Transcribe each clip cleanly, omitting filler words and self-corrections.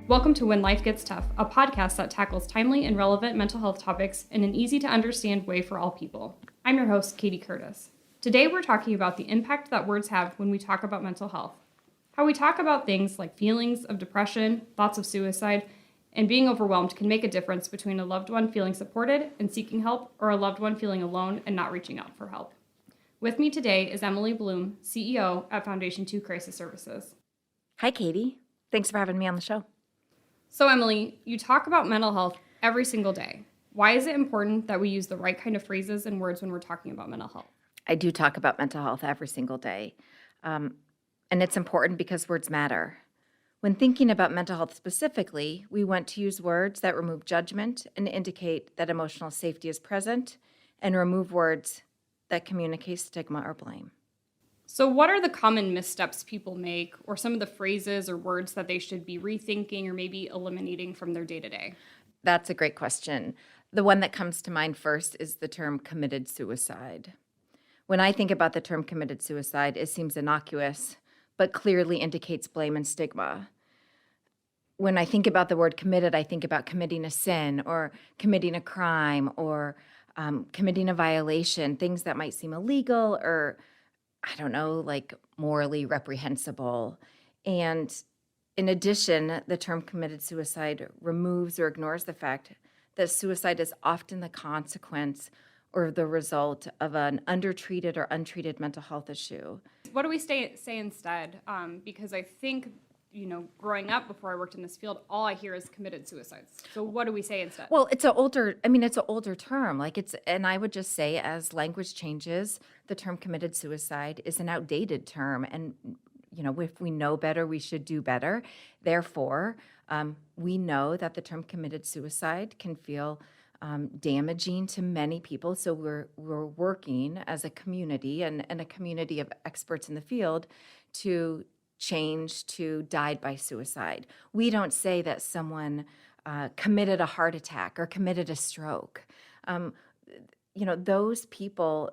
Welcome to When Life Gets Tough, a podcast that tackles timely and relevant mental health topics in an easy-to-understand way for all people. I'm your host, Katie Curtis. Today we're talking about the impact that words have when we talk about mental health. How we talk about things like feelings of depression, thoughts of suicide, and being overwhelmed can make a difference between a loved one feeling supported and seeking help, or a loved one feeling alone and not reaching out for help. With me today is Emily Blomme, CEO at Foundation 2 Crisis Services. Hi, Katie. Thanks for having me on the show. So, Emily, you talk about mental health every single day. Why is it important that we use the right kind of phrases and words when we're talking about mental health? I do talk about mental health every single day. And it's important because words matter. When thinking about mental health specifically, we want to use words that remove judgment and indicate that emotional safety is present, and remove words that communicate stigma or blame. So what are the common missteps people make, or some of the phrases or words that they should be rethinking or maybe eliminating from their day-to-day? That's a great question. The one that comes to mind first is the term committed suicide. When I think about the term committed suicide, it seems innocuous, but clearly indicates blame and stigma. When I think about the word committed, I think about committing a sin or committing a crime or committing a violation, things that might seem illegal or I don't know, like morally reprehensible. And in addition, the term committed suicide removes or ignores the fact that suicide is often the consequence or the result of an undertreated or untreated mental health issue. What do we say instead? Because I think, growing up before I worked in this field, all I hear is committed suicides. So what do we say instead? Well, it's an older term. And I would just say as language changes, the term committed suicide is an outdated term. And, if we know better, we should do better. Therefore, we know that the term committed suicide can feel damaging to many people. So we're working as a community and a community of experts in the field to change to died by suicide. We don't say that someone committed a heart attack or committed a stroke. Those people,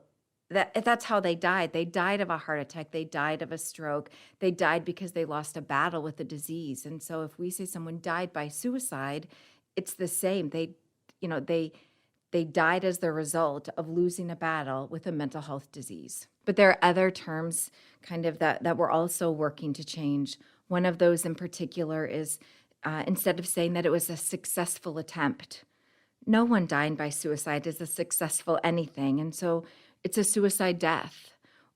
that's how they died. They died of a heart attack. They died of a stroke. They died because they lost a battle with a disease. And so if we say someone died by suicide, it's the same. They died as the result of losing a battle with a mental health disease. But there are other terms kind of that we're also working to change. One of those in particular is instead of saying that it was a successful attempt, no one dying by suicide is a successful anything. And so it's a suicide death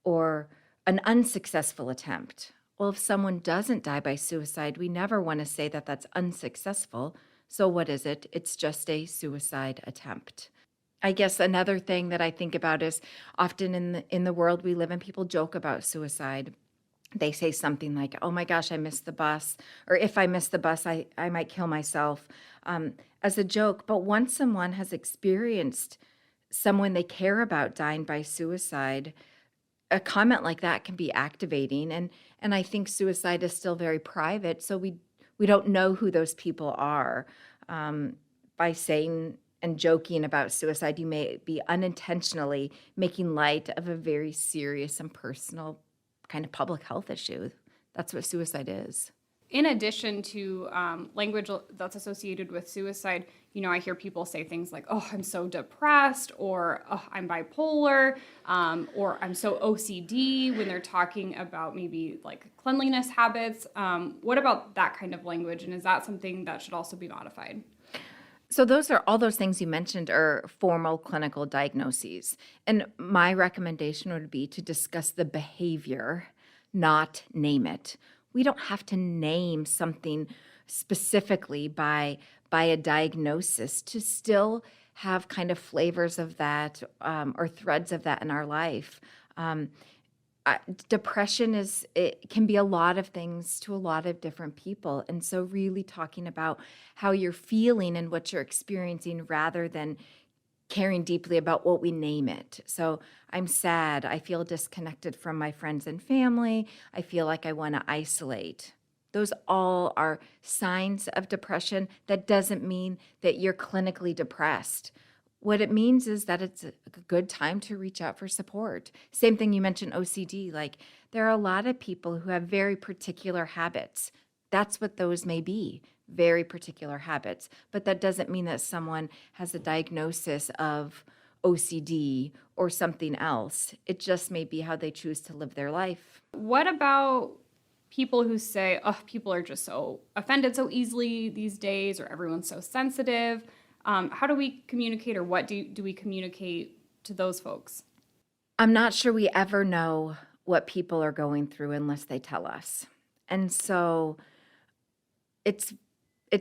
or an unsuccessful attempt. Well, if someone doesn't die by suicide, we never want to say that that's unsuccessful. So what is it? It's just a suicide attempt. I guess another thing that I think about is often in the world we live in, people joke about suicide. They say something like, oh my gosh, I missed the bus, or if I miss the bus, I might kill myself, as a joke. But once someone has experienced someone they care about dying by suicide, a comment like that can be activating. And I think suicide is still very private, so we don't know who those people are. By saying and joking about suicide, you may be unintentionally making light of a very serious and personal kind of public health issue. That's what suicide is. In addition to language that's associated with suicide, I hear people say things like, oh, I'm so depressed, or oh, I'm bipolar, or I'm so OCD when they're talking about maybe like cleanliness habits. What about that kind of language? And is that something that should also be modified? So all those things you mentioned are formal clinical diagnoses. And my recommendation would be to discuss the behavior, not name it. We don't have to name something specifically by a diagnosis to still have kind of flavors of that or threads of that in our life. Depression it can be a lot of things to a lot of different people. And so really talking about how you're feeling and what you're experiencing rather than caring deeply about what we name it. So I'm sad. I feel disconnected from my friends and family. I feel like I want to isolate. Those all are signs of depression. That doesn't mean that you're clinically depressed. What it means is that it's a good time to reach out for support. Same thing, you mentioned OCD. Like, there are a lot of people who have very particular habits. That's what those may be. very particular habits. But that doesn't mean that someone has a diagnosis of OCD or something else. It just may be how they choose to live their life. What about people who say, oh, people are just so offended so easily these days, or everyone's so sensitive? How do we communicate, or what do we communicate to those folks? I'm not sure we ever know what people are going through unless they tell us. And so it's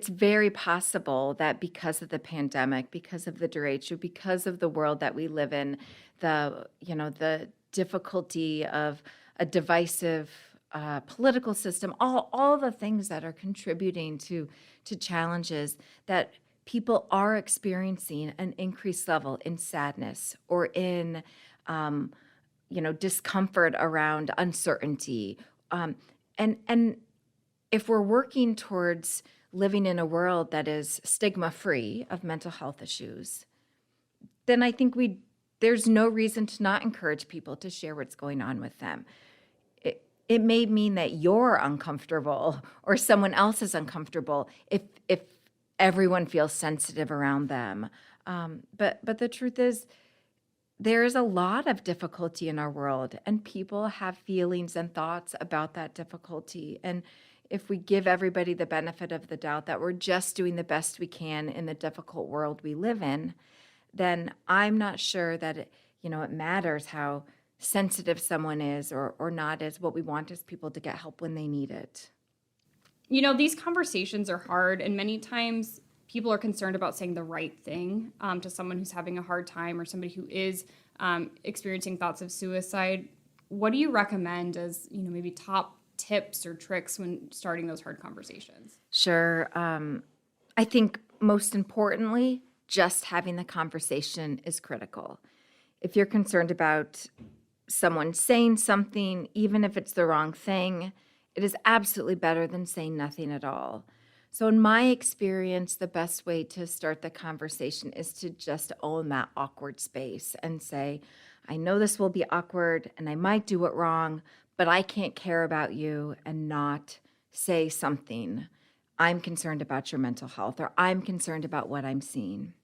very possible that because of the pandemic, because of the derecho, because of the world that we live in, the difficulty of a divisive political system, all the things that are contributing to challenges, that people are experiencing an increased level in sadness or in discomfort around uncertainty, and if we're working towards living in a world that is stigma-free of mental health issues, then I think there's no reason to not encourage people to share what's going on with them. It may mean that you're uncomfortable or someone else is uncomfortable if everyone feels sensitive around them. But the truth is, there is a lot of difficulty in our world, and people have feelings and thoughts about that difficulty. And if we give everybody the benefit of the doubt that we're just doing the best we can in the difficult world we live in, then I'm not sure that it matters how sensitive someone is or not is. What we want is people to get help when they need it. These conversations are hard, and many times people are concerned about saying the right thing to someone who's having a hard time, or somebody who is experiencing thoughts of suicide. What do you recommend as, maybe top tips or tricks when starting those hard conversations? Sure. I think most importantly, just having the conversation is critical. If you're concerned about someone saying something, even if it's the wrong thing, it is absolutely better than saying nothing at all. So in my experience, the best way to start the conversation is to just own that awkward space and say, I know this will be awkward and I might do it wrong, but I can't care about you and not say something. I'm concerned about your mental health, or I'm concerned about what I'm seeing.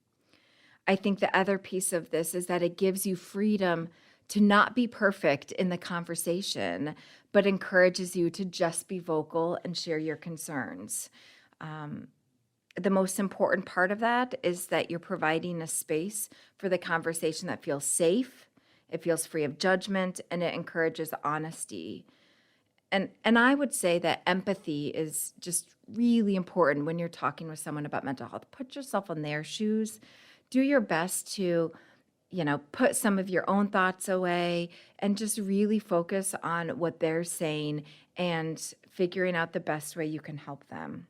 I think the other piece of this is that it gives you freedom to not be perfect in the conversation, but encourages you to just be vocal and share your concerns. The most important part of that is that you're providing a space for the conversation that feels safe, it feels free of judgment, and it encourages honesty. And I would say that empathy is just really important when you're talking with someone about mental health. Put yourself in their shoes. Do your best to, put some of your own thoughts away and just really focus on what they're saying and figuring out the best way you can help them.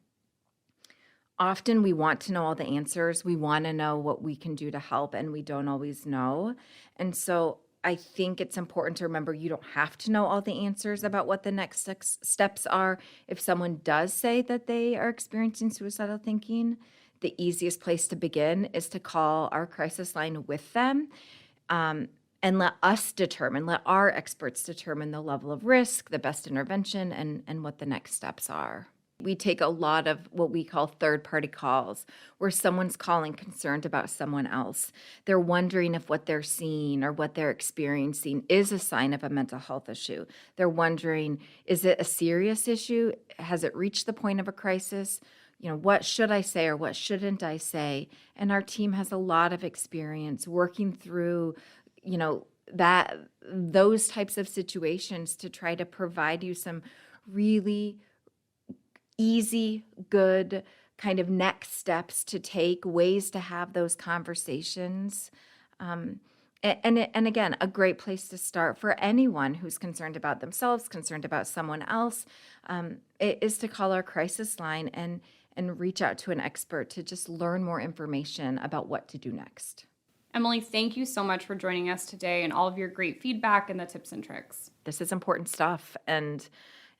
Often we want to know all the answers. We want to know what we can do to help, and we don't always know. And so I think it's important to remember you don't have to know all the answers about what the next steps are. If someone does say that they are experiencing suicidal thinking, the easiest place to begin is to call our crisis line with them, and let our experts determine the level of risk, the best intervention, and what the next steps are. We take a lot of what we call third-party calls, where someone's calling concerned about someone else. They're wondering if what they're seeing or what they're experiencing is a sign of a mental health issue. They're wondering, is it a serious issue? Has it reached the point of a crisis? What should I say or what shouldn't I say? And our team has a lot of experience working through, those types of situations to try to provide you some really easy, good kind of next steps to take, ways to have those conversations. And again, a great place to start for anyone who's concerned about themselves, concerned about someone else, is to call our crisis line and reach out to an expert to just learn more information about what to do next. Emily, thank you so much for joining us today and all of your great feedback and the tips and tricks. This is important stuff, and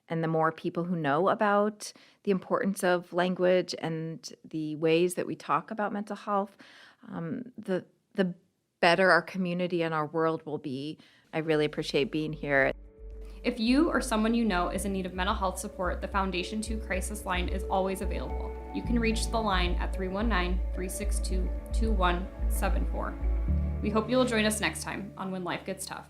the more people who know about the importance of language and the ways that we talk about mental health, the better our community and our world will be. I really appreciate being here. If you or someone you know is in need of mental health support, the Foundation 2 Crisis Line is always available. You can reach the line at 319-362-2174. We hope you'll join us next time on When Life Gets Tough.